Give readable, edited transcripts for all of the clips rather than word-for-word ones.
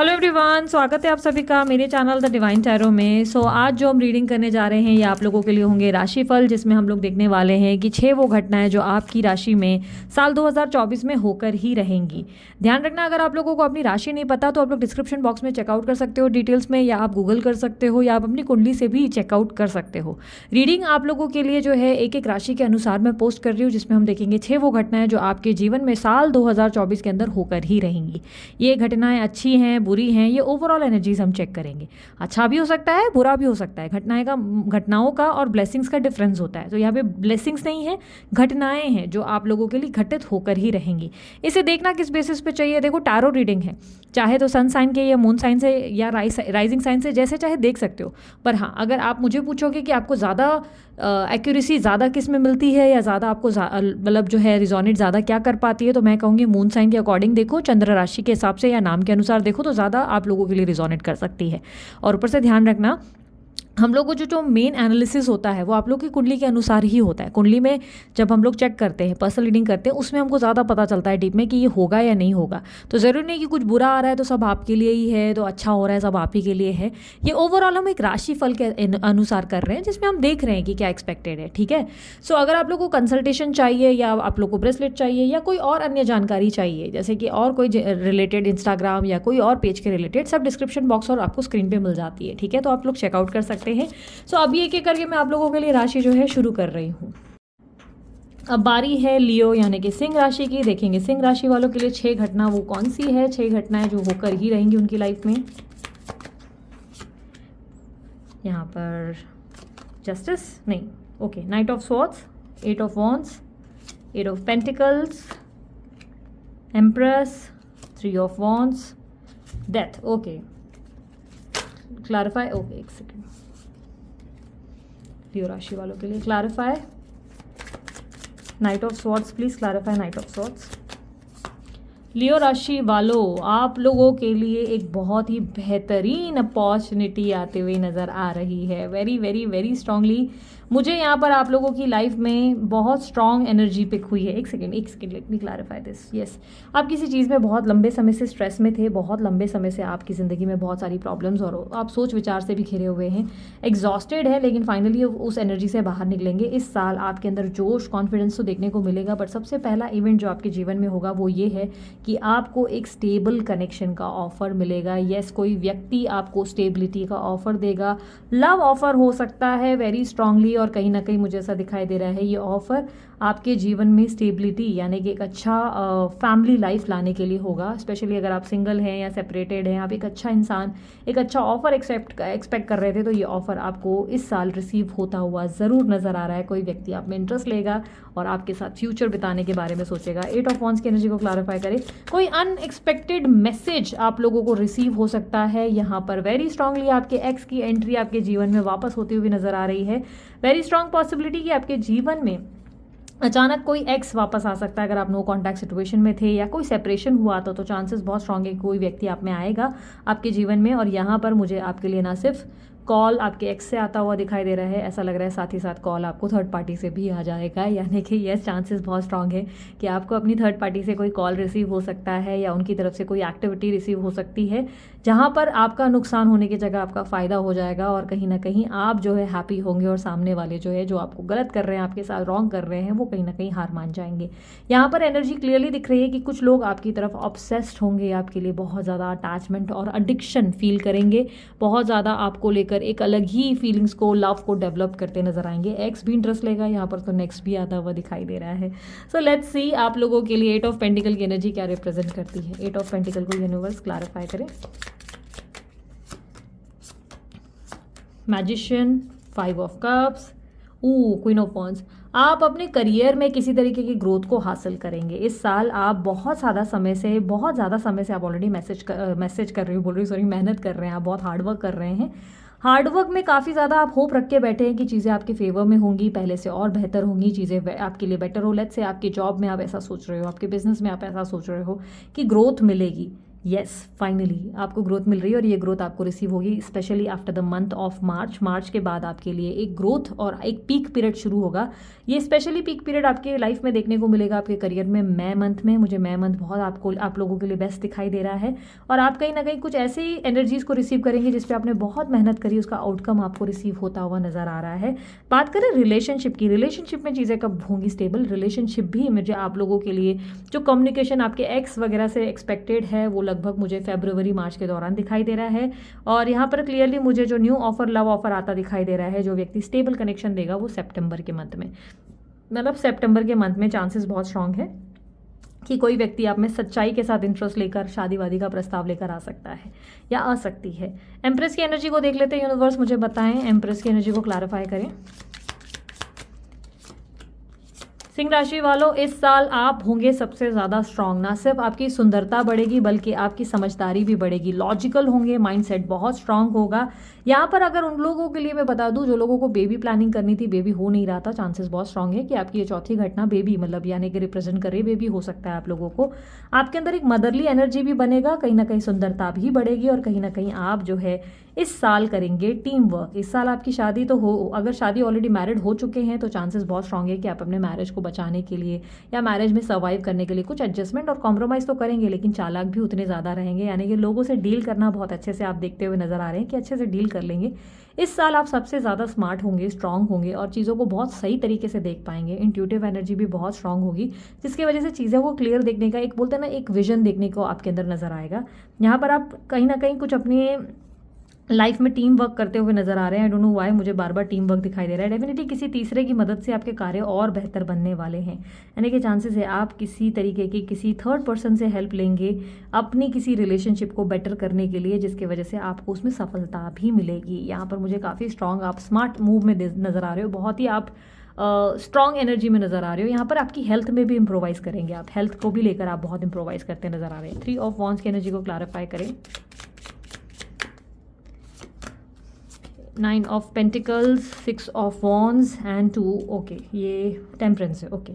Hello everyone, स्वागत है आप सभी का मेरे चैनल द डिवाइन टैरो में। आज जो हम रीडिंग करने जा रहे हैं ये आप लोगों के लिए होंगे राशिफल, जिसमें हम लोग देखने वाले हैं कि 6 वो घटनाएं जो आपकी राशि में साल 2024 में होकर ही रहेंगी। ध्यान रखना, अगर आप लोगों को अपनी राशि नहीं पता तो आप लोग डिस्क्रिप्शन बॉक्स में चेकआउट कर सकते हो डिटेल्स में, या आप गूगल कर सकते हो, या आप अपनी कुंडली से भी चेकआउट कर सकते हो। रीडिंग आप लोगों के लिए जो है एक एक राशि के अनुसार मैं पोस्ट कर रही हूँ, जिसमें हम देखेंगे 6 वो घटनाएं जो आपके जीवन में साल 2024 के अंदर होकर ही रहेंगी। ये घटनाएं अच्छी हैं, बुरी हैं, ये ओवरऑल एनर्जीज हम चेक करेंगे। अच्छा भी हो सकता है, बुरा भी हो सकता है। घटनाओं का और ब्लेसिंग्स का डिफरेंस होता है। तो यहाँ पे ब्लेसिंग्स नहीं है, घटनाएं हैं जो आप लोगों के लिए घटित होकर ही रहेंगी। इसे देखना किस बेसिस पे चाहिए? देखो, टैरो रीडिंग है, चाहे तो सन साइन के या मून साइन से या राइजिंग साइन से जैसे चाहे देख सकते हो। पर हाँ, अगर आप मुझे पूछोगे कि आपको ज़्यादा एक्यूरेसी ज़्यादा किस में मिलती है, या ज़्यादा आपको मतलब जो है रिजोनेट ज़्यादा क्या कर पाती है, तो मैं कहूँगी मून साइन के अकॉर्डिंग देखो, चंद्र राशि के हिसाब से या नाम के अनुसार देखो तो ज़्यादा आप लोगों के लिए रिजोनेट कर सकती है। और ऊपर से ध्यान रखना, हम लोग को जो मेन एनालिसिस होता है वो आप लोग की कुंडली के अनुसार ही होता है। कुंडली में जब हम लोग चेक करते हैं, पर्सनल रीडिंग करते हैं, उसमें हमको ज़्यादा पता चलता है डीप में कि ये होगा या नहीं होगा। तो ज़रूरी नहीं कि कुछ बुरा आ रहा है तो सब आपके लिए ही है, तो अच्छा हो रहा है सब आप ही के लिए है। ये ओवरऑल हम एक राशि फल के अनुसार कर रहे हैं, जिसमें हम देख रहे हैं कि क्या एक्सपेक्टेड है। ठीक है। सो अगर आप लोग को कंसल्टेशन चाहिए, या आप लोग को ब्रेसलेट चाहिए, या कोई और अन्य जानकारी चाहिए, जैसे कि और कोई रिलेटेड इंस्टाग्राम या कोई और पेज के रिलेटेड, सब डिस्क्रिप्शन बॉक्स और आपको स्क्रीन पर मिल जाती है। ठीक है, तो आप लोग चेकआउट कर सकते हैं। अभी एक एक करके मैं आप लोगों के लिए राशि जो है शुरू कर रही हूँ। अब बारी है लियो यानी कि सिंह राशि की। देखेंगे सिंह राशि वालों के लिए 6 घटना वो कौन सी है, 6 घटनाएं जो होकर ही रहेंगी उनकी लाइफ में। यहाँ पर जस्टिस नहीं, okay, knight of swords, 8 of wands, 8 of pentacles, empress, 3 of wands, death. Okay, clarify. Okay, एक सेकेंड। लियो राशि वालों के लिए clarify knight of swords, please clarify knight of swords. Leo राशि वालों, आप लोगों के लिए एक बहुत ही बेहतरीन अपॉर्चुनिटी आते हुए नज़र आ रही है। वेरी वेरी वेरी स्ट्रांगली मुझे यहाँ पर आप लोगों की लाइफ में बहुत स्ट्रांग एनर्जी पिक हुई है। एक second let me clarify this. Yes, आप किसी चीज़ में बहुत लंबे समय से स्ट्रेस में थे, बहुत लंबे समय से आपकी ज़िंदगी में बहुत सारी प्रॉब्लम्स और आप सोच विचार से भी घिरे हुए हैं, एग्जॉस्टेड है, लेकिन फाइनली उस एनर्जी से बाहर निकलेंगे। इस साल आपके अंदर जोश, कॉन्फिडेंस तो देखने को मिलेगा, बट सबसे पहला इवेंट जो आपके जीवन में होगा वो ये है कि आपको एक स्टेबल कनेक्शन का ऑफर मिलेगा। यस, कोई व्यक्ति आपको स्टेबिलिटी का ऑफर देगा, लव ऑफर हो सकता है वेरी स्ट्रांगली, और कहीं ना कहीं मुझे ऐसा दिखाई दे रहा है ये ऑफर आपके जीवन में स्टेबिलिटी यानी कि एक अच्छा फैमिली लाइफ लाने के लिए होगा। स्पेशली अगर आप सिंगल हैं या सेपरेटेड हैं, आप एक अच्छा इंसान, एक अच्छा ऑफर एक्सपेक्ट कर रहे थे, तो ये ऑफर आपको इस साल रिसीव होता हुआ ज़रूर नज़र आ रहा है। कोई व्यक्ति आप में इंटरेस्ट लेगा और आपके साथ फ्यूचर बिताने के बारे में सोचेगा। 8 ऑफ वॉन्ड्स की एनर्जी को क्लैरिफाई करें। कोई अनएक्सपेक्टेड मैसेज आप लोगों को रिसीव हो सकता है। यहाँ पर वेरी स्ट्रांगली आपके एक्स की एंट्री आपके जीवन में वापस होती हुई नजर आ रही है। वेरी स्ट्रांग पॉसिबिलिटी कि आपके जीवन में अचानक कोई एक्स वापस आ सकता है। अगर आप नो कॉन्टैक्ट सिचुएशन में थे या कोई सेपरेशन हुआ तो चांसेस बहुत स्ट्रांग है कोई व्यक्ति आप में आएगा आपके जीवन में। और यहाँ पर मुझे आपके लिए ना सिर्फ कॉल आपके एक्स से आता हुआ दिखाई दे रहा है, ऐसा लग रहा है साथ ही साथ कॉल आपको थर्ड पार्टी से भी आ जाएगा। यानी कि यस, चांसेस बहुत स्ट्रांग है कि आपको अपनी थर्ड पार्टी से कोई कॉल रिसीव हो सकता है, या उनकी तरफ से कोई एक्टिविटी रिसीव हो सकती है जहाँ पर आपका नुकसान होने की जगह आपका फ़ायदा हो जाएगा, और कहीं ना कहीं आप जो है हैप्पी होंगे, और सामने वाले जो है जो आपको गलत कर रहे हैं, आपके साथ रॉन्ग कर रहे हैं, वो कहीं ना कहीं हार मान जाएंगे। यहाँ पर एनर्जी क्लियरली दिख रही है कि कुछ लोग आपकी तरफ ऑब्सेस्ड होंगे, आपके लिए बहुत ज़्यादा अटैचमेंट और एडिक्शन फील करेंगे, बहुत ज़्यादा आपको लेकर एक अलग ही फीलिंग्स को, लव को डेवलप करते नजर आएंगे। एक्स भी इंटरेस्ट लेगा, यहाँ पर तो नेक्स्ट भी आता हुआ दिखाई दे रहा है। सो लेट्स सी आप लोगों के लिए 8 ऑफ पेंटिकल की एनर्जी क्या रिप्रेजेंट करती है। 8 ऑफ पेंटिकल को यूनिवर्स क्लैरिफाई करें। Magician, 5 of cups, queen of wands. आप अपने करियर में किसी तरीके की ग्रोथ को हासिल करेंगे इस साल। आप बहुत ज़्यादा समय से आप ऑलरेडी मैसेज कर रहे हो, मेहनत कर रहे हैं, आप बहुत हार्डवर्क कर रहे हैं। हार्डवर्क में काफ़ी ज़्यादा आप होप रख के बैठे हैं कि चीज़ें आपके फेवर में होंगी, पहले से और बेहतर होंगी, चीज़ें आपके लिए बेटर हो। लेट्स से आपकी जॉब में आप ऐसा सोच रहे हो, आपके बिजनेस में आप ऐसा सोच रहे हो कि ग्रोथ मिलेगी, येस, फाइनली आपको ग्रोथ मिल रही है और ये ग्रोथ आपको रिसीव होगी specially after the month of March. मार्च के बाद आपके लिए एक ग्रोथ और एक पीक पीरियड शुरू होगा। ये स्पेशली पीक पीरियड आपके लाइफ में देखने को मिलेगा आपके करियर में मई मंथ में। मुझे मई मंथ बहुत आप लोगों के लिए बेस्ट दिखाई दे रहा है और आप कहीं ना कहीं कुछ ऐसी एनर्जीज को रिसीव करेंगे जिस पे आपने बहुत मेहनत करी, उसका आउटकम आपको रिसीव होता हुआ नजर आ रहा है। बात करें रिलेशनशिप की, रिलेशनशिप में चीज़ें कब होंगी स्टेबल? रिलेशनशिप भी मुझे आप लोगों के लिए जो कम्युनिकेशन आपके एक्स वगैरह से एक्सपेक्टेड है वो लगभग मुझे फरवरी मार्च के दौरान दिखाई दे रहा है। और यहाँ पर क्लियरली मुझे जो न्यू ऑफर, लव ऑफर आता दिखाई दे रहा है, जो व्यक्ति स्टेबल कनेक्शन देगा वो सितंबर के मंथ में, मतलब सितंबर के मंथ में चांसेस बहुत स्ट्रांग है कि कोई व्यक्ति आप में सच्चाई के साथ इंटरेस्ट लेकर शादी वादी का प्रस्ताव लेकर आ सकता है या आ सकती है। एम्प्रेस की एनर्जी को देख लेते हैं। यूनिवर्स मुझे बताएं, एम्प्रेस की एनर्जी को क्लैरिफाई करें। सिंह राशि वालों, इस साल आप होंगे सबसे ज़्यादा स्ट्रांग। ना सिर्फ आपकी सुंदरता बढ़ेगी बल्कि आपकी समझदारी भी बढ़ेगी। लॉजिकल होंगे, माइंडसेट बहुत स्ट्रांग होगा। यहाँ पर अगर उन लोगों के लिए मैं बता दूं जो लोगों को बेबी प्लानिंग करनी थी, बेबी हो नहीं रहा था, चांसेस बहुत स्ट्रांग है कि आपकी ये चौथी घटना बेबी मतलब यानी कि रिप्रेजेंट करे बेबी हो सकता है आप लोगों को। आपके अंदर एक मदरली एनर्जी भी बनेगा, कहीं ना कहीं सुंदरता भी बढ़ेगी और कहीं ना कहीं आप जो है इस साल करेंगे टीम वर्क। इस साल आपकी शादी तो हो, अगर शादी ऑलरेडी मैरिड हो चुके हैं तो चांसेस बहुत स्ट्रांग है कि आप अपने मैरिज को बचाने के लिए या मैरिज में सर्वाइव करने के लिए कुछ एडजस्टमेंट और कॉम्प्रोमाइज़ तो करेंगे, लेकिन चालाक भी उतने ज़्यादा रहेंगे। यानी कि लोगों से डील करना बहुत अच्छे से आप देखते हुए नजर आ रहे हैं कि अच्छे से डील कर लेंगे। इस साल आप सबसे ज़्यादा स्मार्ट होंगे, स्ट्रांग होंगे और चीज़ों को बहुत सही तरीके से देख पाएंगे। इंट्यूटिव एनर्जी भी बहुत स्ट्रांग होगी जिसकी वजह से चीज़ों को क्लियर देखने का, एक बोलते हैं ना, एक विजन देखने को आपके अंदर नजर आएगा। यहाँ पर आप कहीं ना कहीं कुछ अपने लाइफ में टीम वर्क करते हुए नजर आ रहे हैं। आई डोंट नो व्हाई मुझे बार बार टीम वर्क दिखाई दे रहा है। डेफिनेटली किसी तीसरे की मदद से आपके कार्य और बेहतर बनने वाले हैं। यानी कि चांसेस है आप किसी तरीके की किसी थर्ड पर्सन से हेल्प लेंगे अपनी किसी रिलेशनशिप को बेटर करने के लिए, जिसकी वजह से आपको उसमें सफलता भी मिलेगी। यहाँ पर मुझे काफ़ी स्ट्रांग आप स्मार्ट मूव में नजर आ रहे हो, बहुत ही आप स्ट्रांग एनर्जी में नजर आ रहे हो। यहाँ पर आपकी हेल्थ में भी इंप्रोवाइज करेंगे, आप हेल्थ को भी लेकर आप बहुत इंप्रोवाइज करते नजर आ रहे हैं। 3 ऑफ वॉन्ड्स की एनर्जी को क्लैरिफाई करें। 9 of pentacles, 6 of wands and 2, okay, ये टेम्परेंस है। ओके,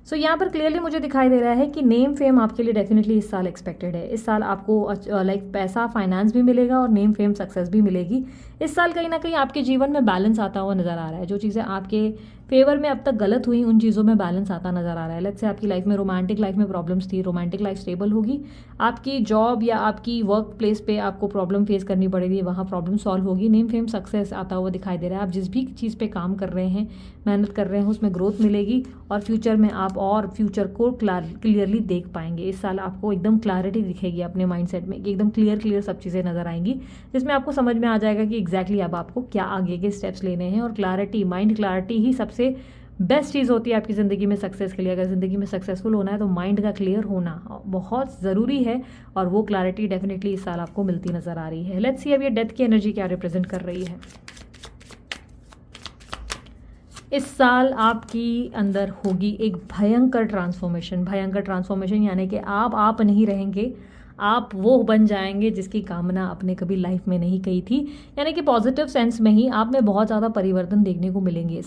सो यहाँ पर क्लियरली मुझे दिखाई दे रहा है कि नेम फेम आपके लिए डेफिनेटली इस साल एक्सपेक्टेड है। इस साल आपको लाइक पैसा, फाइनेंस भी मिलेगा और नेम फेम, सक्सेस भी मिलेगी। इस साल कहीं ना कहीं आपके जीवन में बैलेंस आता हुआ नजर आ रहा है। जो चीज़ें आपके फेवर में अब तक गलत हुई उन चीज़ों में बैलेंस आता नजर आ रहा है। लेट्स से आपकी लाइफ में रोमांटिक लाइफ में प्रॉब्लम्स थी, रोमांटिक लाइफ स्टेबल होगी। आपकी जॉब या आपकी वर्क प्लेस पे आपको प्रॉब्लम फेस करनी पड़ेगी, वहाँ प्रॉब्लम सॉल्व होगी। नेम फेम सक्सेस आता हुआ दिखाई दे रहा है। आप जिस भी चीज़ पे काम कर रहे हैं, मेहनत कर रहे हैं, उसमें ग्रोथ मिलेगी और फ्यूचर में आप और फ्यूचर को क्लियरली देख पाएंगे। इस साल आपको एकदम क्लैरिटी दिखेगी अपने माइंडसेट में, एकदम क्लियर सब चीज़ें नजर आएंगी जिसमें आपको समझ में आ जाएगा कि एग्जैक्टली अब आपको क्या आगे के स्टेप्स लेने हैं। और क्लैरिटी, माइंड क्लैरिटी ही सबसे बेस्ट चीज़ होती है आपकी ज़िंदगी में सक्सेस के लिए। अगर ज़िंदगी में सक्सेसफुल होना है तो माइंड का क्लियर होना बहुत ज़रूरी है और वो क्लैरिटी डेफिनेटली इस साल आपको मिलती नज़र आ रही है। लेट्स सी अब ये डेथ की एनर्जी क्या रिप्रेजेंट कर रही है। इस साल आपकी अंदर होगी एक भयंकर ट्रांसफॉर्मेशन, यानी कि आप नहीं रहेंगे, आप वो बन जाएंगे जिसकी कामना आपने कभी लाइफ में नहीं कही थी। यानी कि पॉजिटिव सेंस में ही आप में बहुत ज़्यादा परिवर्तन देखने को मिलेंगे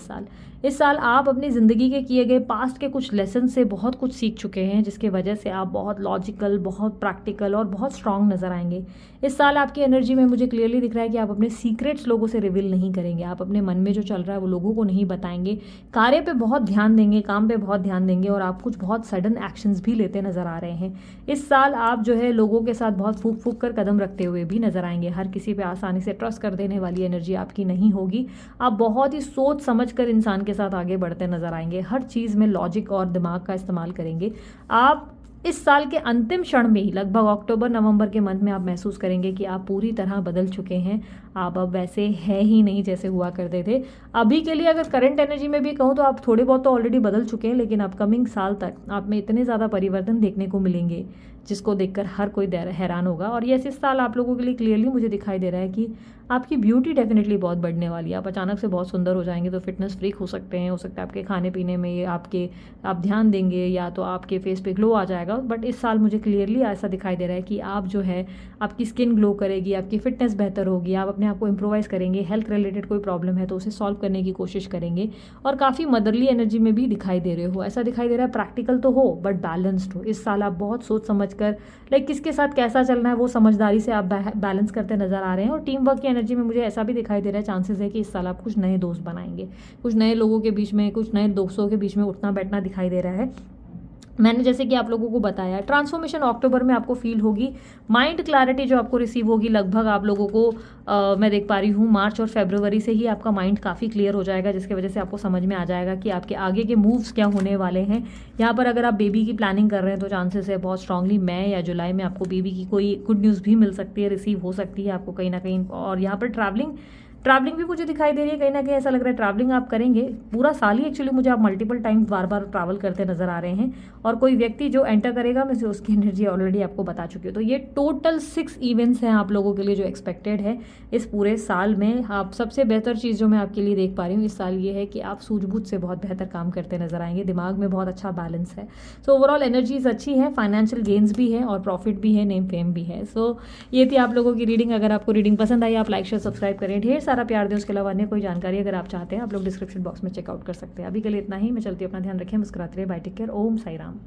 इस साल आप अपनी ज़िंदगी के किए गए पास्ट के कुछ लेसन से बहुत कुछ सीख चुके हैं, जिसकी वजह से आप बहुत लॉजिकल, बहुत प्रैक्टिकल और बहुत स्ट्रांग नज़र आएंगे। इस साल आपकी एनर्जी में मुझे क्लियरली दिख रहा है कि आप अपने सीक्रेट्स लोगों से रिवील नहीं करेंगे, आप अपने मन में जो चल रहा है वो लोगों को नहीं बताएंगे। कार्य पे बहुत ध्यान देंगे, काम पे बहुत ध्यान देंगे और आप कुछ बहुत सडन एक्शंस भी लेते नज़र आ रहे हैं। इस साल आप जो है लोगों के साथ बहुत फूक कर कदम रखते हुए भी नजर आएंगे। हर किसी पे आसानी से ट्रस्ट कर देने वाली एनर्जी आपकी नहीं होगी। आप बहुत ही सोच समझ कर इंसान के साथ आगे बढ़ते नजर आएंगे। हर चीज़ में लॉजिक और दिमाग का इस्तेमाल करेंगे। आप इस साल के अंतिम क्षण में ही, लगभग अक्टूबर नवंबर के मंथ में, आप महसूस करेंगे कि आप पूरी तरह बदल चुके हैं। आप अब वैसे है ही नहीं जैसे हुआ करते थे। अभी के लिए अगर करंट एनर्जी में भी कहूँ तो आप थोड़े बहुत तो ऑलरेडी बदल चुके हैं, लेकिन अपकमिंग साल तक आप में इतने ज़्यादा परिवर्तन देखने को मिलेंगे जिसको देखकर हर कोई हैरान होगा। और ये इस साल आप लोगों के लिए क्लियरली मुझे दिखाई दे रहा है कि आपकी ब्यूटी डेफिनेटली बहुत बढ़ने वाली है। आप अचानक से बहुत सुंदर हो जाएंगे, तो फिटनेस फ्रीक हो सकते हैं, हो सकता है आपके खाने पीने में आप ध्यान देंगे या तो आपके फेस पे ग्लो आ जाएगा। बट इस साल मुझे क्लियरली ऐसा दिखाई दे रहा है कि आप जो है, आपकी स्किन ग्लो करेगी, आपकी फिटनेस बेहतर होगी, आप अपने आप को इम्प्रोवाइज़ करेंगे, हेल्थ रिलेटेड कोई प्रॉब्लम है तो उसे सॉल्व करने की कोशिश करेंगे, और काफ़ी मदरली एनर्जी में भी दिखाई दे रहे हो। ऐसा दिखाई दे रहा है प्रैक्टिकल तो हो बट बैलेंस्ड हो। इस साल आप बहुत सोच समझ कर लाइक किसके साथ कैसा चलना है वो समझदारी से आप बैलेंस करते नजर आ रहे हैं। और टीम वर्क की एनर्जी में मुझे ऐसा भी दिखाई दे रहा है, चांसेस है कि इस साल आप कुछ नए दोस्त बनाएंगे, कुछ नए लोगों के बीच में, कुछ नए दोस्तों के बीच में उठना बैठना दिखाई दे रहा है। मैंने जैसे कि आप लोगों को बताया, ट्रांसफॉर्मेशन अक्टूबर में आपको फील होगी। माइंड क्लैरिटी जो आपको रिसीव होगी लगभग आप लोगों को मैं देख पा रही हूँ मार्च और फरवरी से ही आपका माइंड काफ़ी क्लियर हो जाएगा, जिसकी वजह से आपको समझ में आ जाएगा कि आपके आगे के मूव्स क्या होने वाले हैं। यहाँ पर अगर आप बेबी की प्लानिंग कर रहे हैं तो चांसेस है बहुत स्ट्रांगली मई या जुलाई में आपको बेबी की कोई गुड न्यूज़ भी मिल सकती है, रिसीव हो सकती है आपको कहीं ना कहीं। और यहाँ पर ट्रैवलिंग भी मुझे दिखाई दे रही है, कहीं ना कहीं ऐसा लग रहा है ट्रैवलिंग आप करेंगे पूरा साल ही। एक्चुअली मुझे आप मल्टीपल टाइम बार बार ट्रैवल करते नजर आ रहे हैं, और कोई व्यक्ति जो एंटर करेगा मैं उसकी एनर्जी ऑलरेडी आपको बता चुकी हूँ। तो ये टोटल 6 इवेंट्स हैं आप लोगों के लिए जो एक्सपेक्टेड है इस पूरे साल में। आप सबसे बेहतर चीज़ जो मैं आपके लिए देख पा रही हूँ इस साल ये है कि आप सूझबूझ से बहुत बेहतर काम करते नजर आएंगे, दिमाग में बहुत अच्छा बैलेंस है। सो ओवरऑल एनर्जीज अच्छी है, फाइनेंशियल गेन्स भी है और प्रॉफिट भी है, नेम फेम भी है। सो ये थी आप लोगों की रीडिंग। अगर आपको रीडिंग पसंद आई आप लाइक शेयर सब्सक्राइब करें, ढेर सारा प्यार दें। उसके अलावा अन्य कोई जानकारी अगर आप चाहते हैं आप लोग डिस्क्रिप्शन बॉक्स में चेकआउट कर सकते हैं। अभी के लिए इतना ही, मैं चलती हूँ, अपना ध्यान रखें, मुस्कुराते रहिए, बाय, टेक केयर, ओम साई राम।